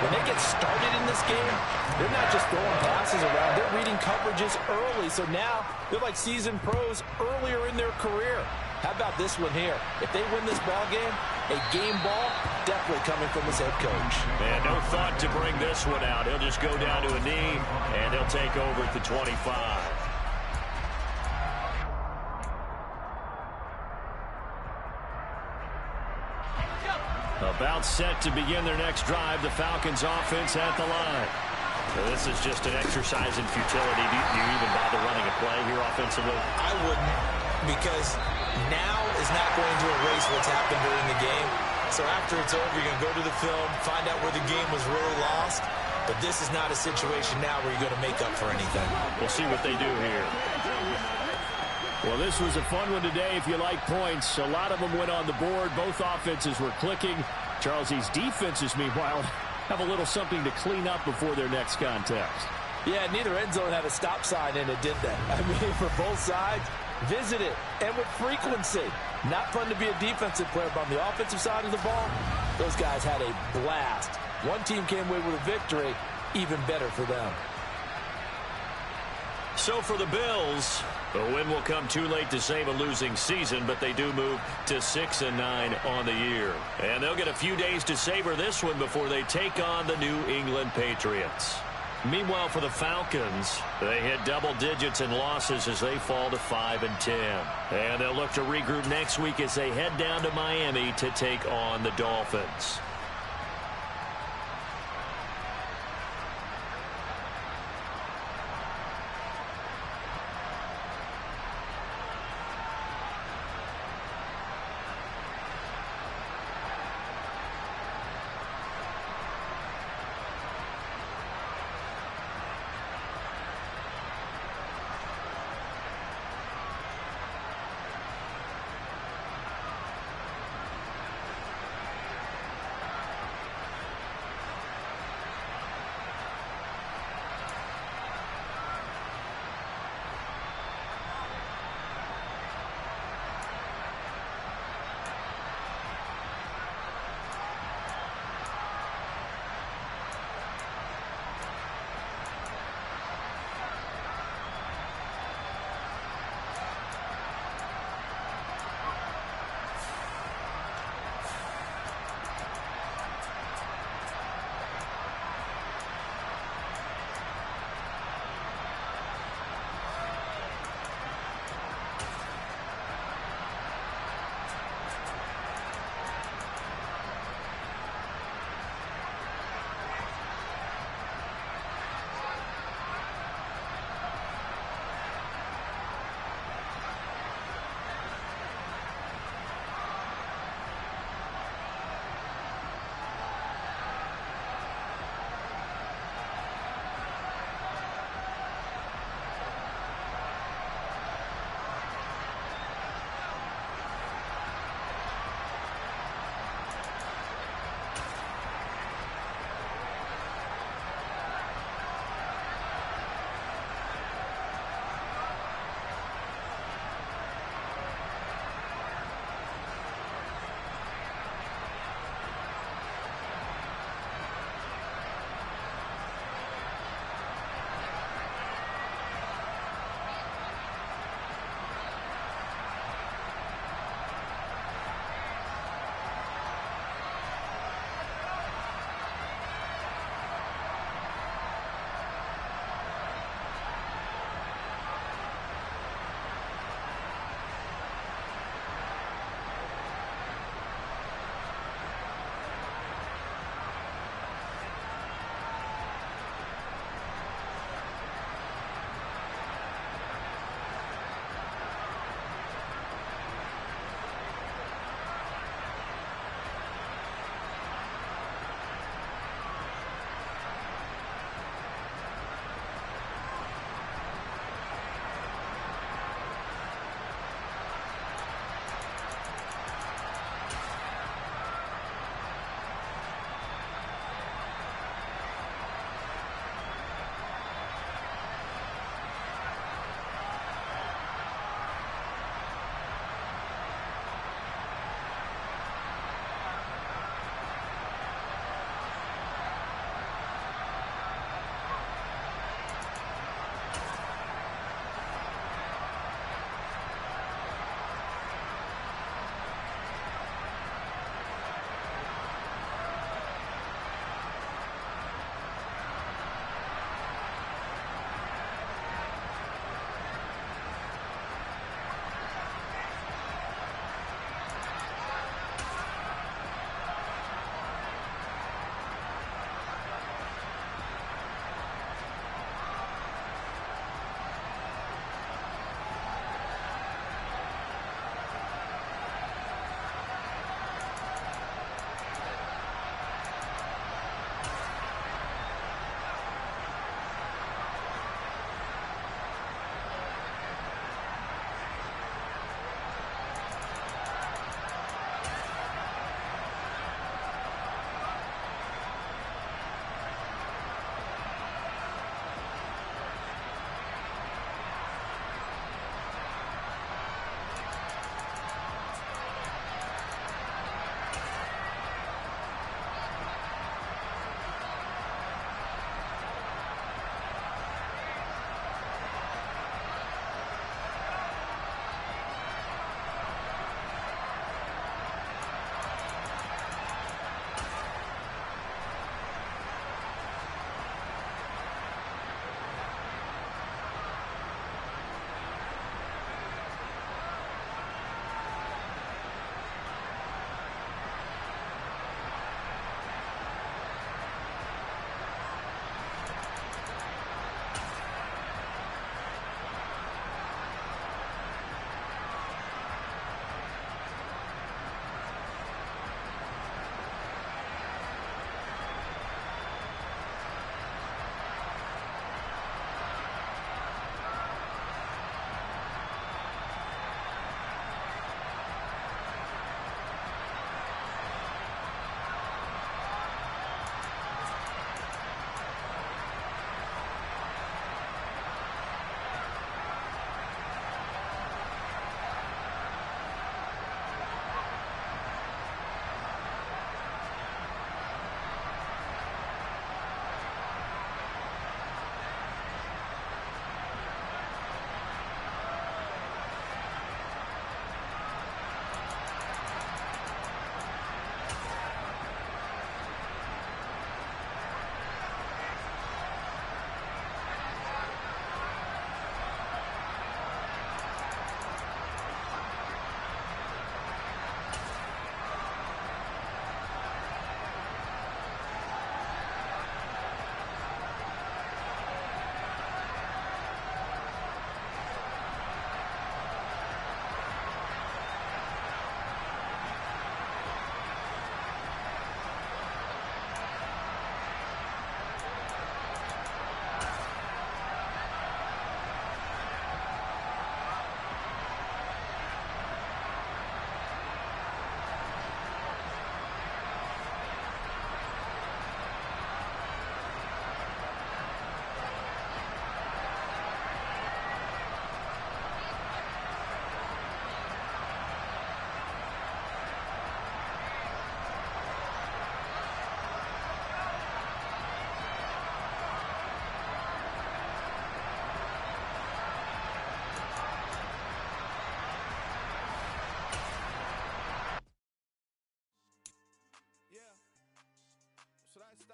when they get started in this game, they're not just throwing passes around. They're reading coverages early. So now they're like seasoned pros earlier in their career. How about this one here? If they win this ball game, a game ball definitely coming from his head coach. And no thought to bring this one out. He'll just go down to a knee, and he'll take over at the 25. About set to begin their next drive. The Falcons offense at the line. So this is just an exercise in futility. Do you even bother running a play here offensively? I wouldn't, because now is not going to erase what's happened during the game. So after it's over, you're going to go to the film, find out where the game was really lost. But this is not a situation now where you're going to make up for anything. We'll see what they do here. Well, this was a fun one today if you like points. A lot of them went on the board. Both offenses were clicking. Charles, these defenses, meanwhile, have a little something to clean up before their next contest. Yeah, neither end zone had a stop sign in it, did they? I mean, for both sides, Visit it, and with frequency. Not fun to be a defensive player, but on the offensive side of the ball, those guys had a blast. One team came away with a victory, even better for them. So for the Bills, the win will come too late to save a losing season, but they do move to 6-9 on the year. And they'll get a few days to savor this one before they take on the New England Patriots. Meanwhile, for the Falcons, they hit double digits in losses as they fall to 5-10. And they'll look to regroup next week as they head down to Miami to take on the Dolphins.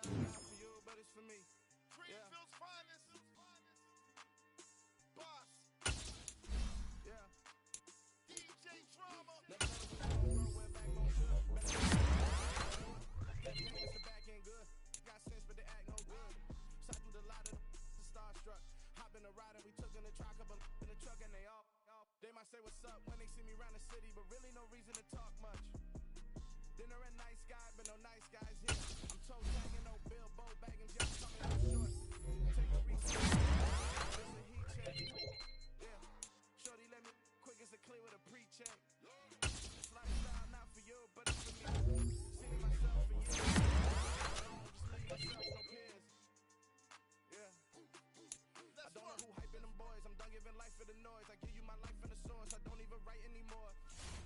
Not for you, but it's for me. Greenfield's finest. Boss. Yeah. DJ Drama. Never thought it was gonna grow, went back on should. That game is the back end good. Got sense, but they act no good. Shot through the lot of the starstruck. Hop in the ride and we took in the truck, couple in the truck and they all. They might say what's up when they see me around the city, but really no reason to talk much. Dinner a nice guy, but no nice guys here. I'm toe tagging, no Bilbo bagging, just coming up short. Take a reset. There's a heat check. Yeah. Shorty let me quick as a clear with a pre-check. This lifestyle not for you, but it's for me. Seeing myself for you. Just leave myself, no peers. Yeah. I don't know who hyping them boys. I'm done giving life for the noise. I give you my life in the source. I don't even write anymore.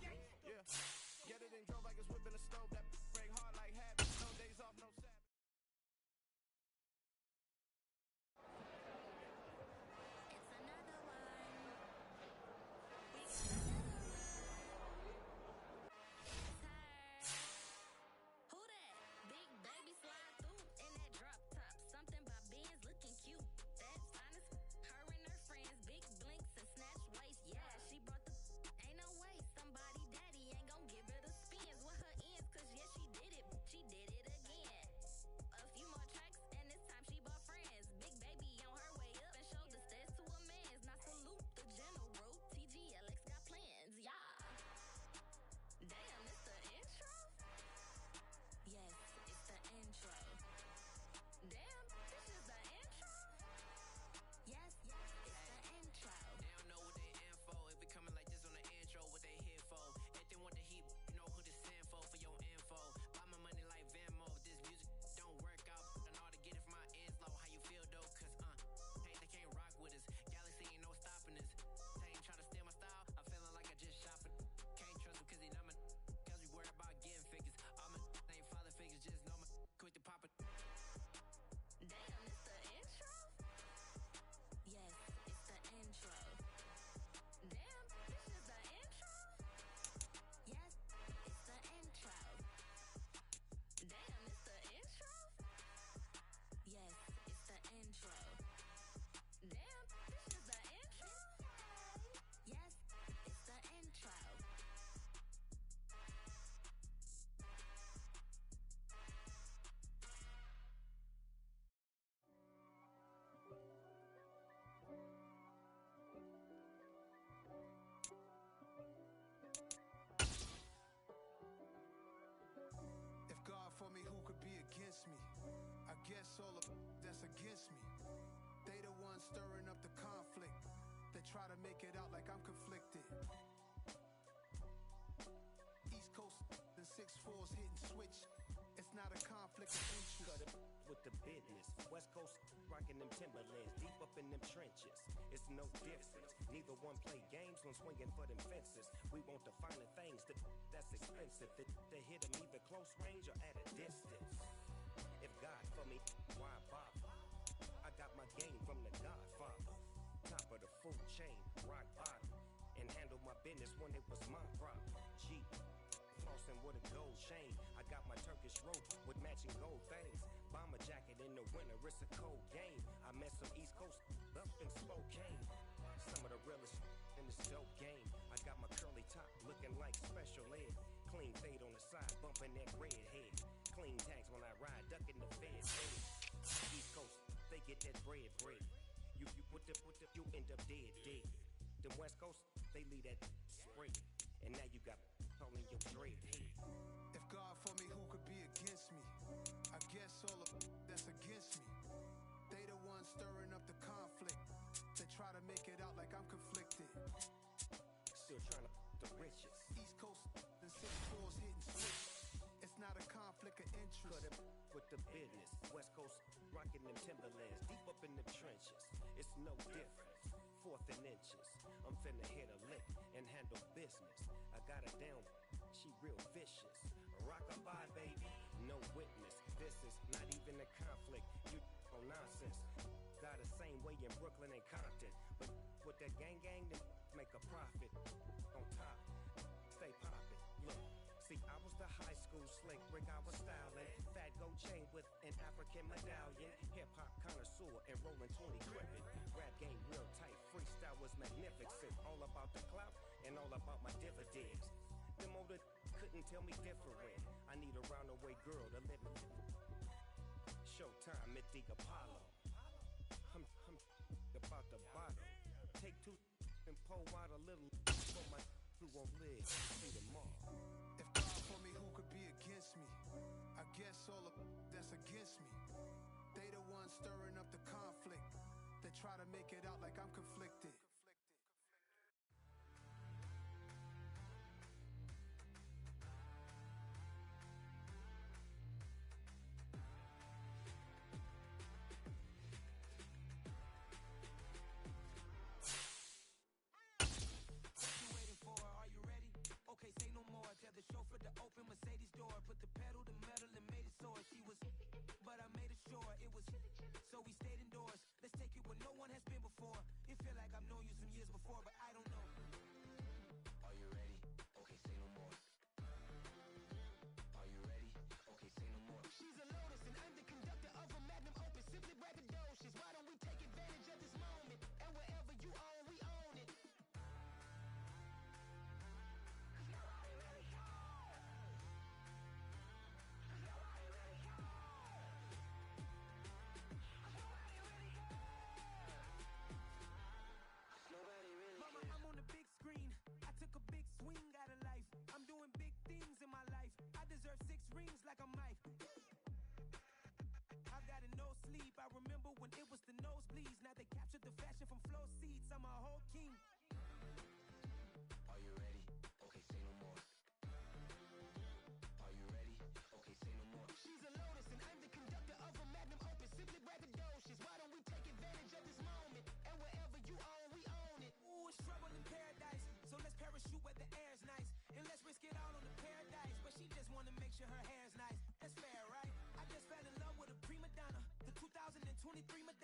Yeah. Get it and drove like it's whipping a stove. That break hard like habits. No days off, no Sabbath. It's another one. We got another one. It's her. Who that? Big baby slide through in that drop top. Something by Benz looking cute. That's honest. Her and her friends, big blinks and snatch waist. Yeah, she brought the. Ain't no way somebody daddy ain't gon' give her the spins with her ends. Cause yeah, she did it. She did it again. A few more tracks and this time she bought friends. Big baby on her way up and showed the stairs to a man's. Now salute the general. TGLX got plans. Yeah. Damn, it's the intro? Yes, it's the intro. Damn, this is the intro? Yes, it's the intro. They don't know what they in for. If it coming like this on the intro, what they here for? If they want the heat, you know who to send for your info. Buy my money like Venmo. If this music don't work out, I know how to get it from my ends low. How you feel though? Cause hey, they can't rock with us. Galaxy ain't no stopping us. They ain't try to steal my style. I'm feeling like I just shop it. Can't trust them cause they not my. Cause we worried about getting figures. All my ain't father figures, just know my quick to pop it. Damn, it's the intro? Yes, it's the intro. Damn, this is the intro? Yes, it's the intro. Damn, it's the intro? Yes, it's the intro. Damn, this is the intro? Yes, it's the intro. If God for me, who could be against me? I guess all of that's against me. They the ones stirring up the conflict. They try to make it out like I'm conflicted. East Coast and 6'4's hitting switch. It's not a conflict of interest. Cut it with the business. West Coast rocking them Timberlands, deep up in them trenches. It's no difference. Neither one play games when swinging for them fences. We want the finer things that's expensive. To hit them either close range or at a distance. If God for me, why bother? I got my game from the Godfather. Top of the food chain, rock bottom. And handle my business when it was my problem. Jeep. Flossing with a gold chain. I got my Turkish rope with matching gold things. Bomber jacket in the winter, it's a cold game. I met some East Coast up in Spokane. Some of the realest in this dope game. I got my curly top looking like special ed. Clean fade on the side, bumping that red head. Clean tags when I ride, ducking the feds. East Coast, they get that bread. You you end up dead. Them West Coast, they leave that spray. And now you got all in your dread head. If God for me, who could be against me? I guess all of that's against me. They the ones stirring up the conflict. They try to make it out like I'm conflicted. Still trying to the riches. East Coast and 6'4's hitting switch. It's not a conflict of interest. Cut it with the business. West Coast rocking them Timberlands, deep up in the trenches. It's no difference. Fourth and inches. I'm finna hit a lick and handle business. I got her down, she real vicious. Rock-a-bye, baby, no witness. This is not even a conflict. You on nonsense. Got the same way in Brooklyn and Compton. But with that gang, then make a profit. On top, stay poppin'. Look. See, I was the high school slick brick, I was styling. Fat gold chain with an African medallion. Hip-hop connoisseur and rolling 20 gripping. Rap game real tight, freestyle was magnificent. All about the clout and all about my dividends. Them older couldn't tell me different. I need a roundaway girl to live with. Showtime at the Apollo. I'm about the bottle. Take two and pour out a little for my who won't live to see tomorrow. If God for me, who could be against me? I guess all of that's against me. They the ones stirring up the conflict. They try to make it out like I'm conflicted. Okay, say no more. Tell the chauffeur to open Mercedes door. Put the pedal to metal and made it soar. She was, but I made it sure it was. So we stayed indoors. Let's take it where no one has been before. It feel like I've known you some years before, but I don't know. Are you ready? Okay, say no more. Are you ready? Okay, say no more. She's a Lotus and I'm the conductor of a Magnum Opus. Simply braggadocious. Why don't we take advantage of this moment? And wherever you own, we own it. Mama, I'm on the big screen. I took a big swing out of life. I'm doing big things in my life. I deserve 6 rings like I'm Mike. I've got a no sleep. I remember when it was the nosebleeds. Now they captured the fashion from flow seats. I'm a whole king. Are you ready? Okay, say no more. Are you ready? Okay, say no more. She's a Lotus and I'm the conductor of a Magnum Opus. Simply braggadocious. Why don't we take advantage of this moment? And wherever you own, we own it. Ooh, it's trouble in paradise. So let's parachute where the air's nice. And let's risk it all on the paradise. But she just wanna make sure her hair's nice. That's fair, right? I just fell in love with a prima donna. The 2023 Madonna.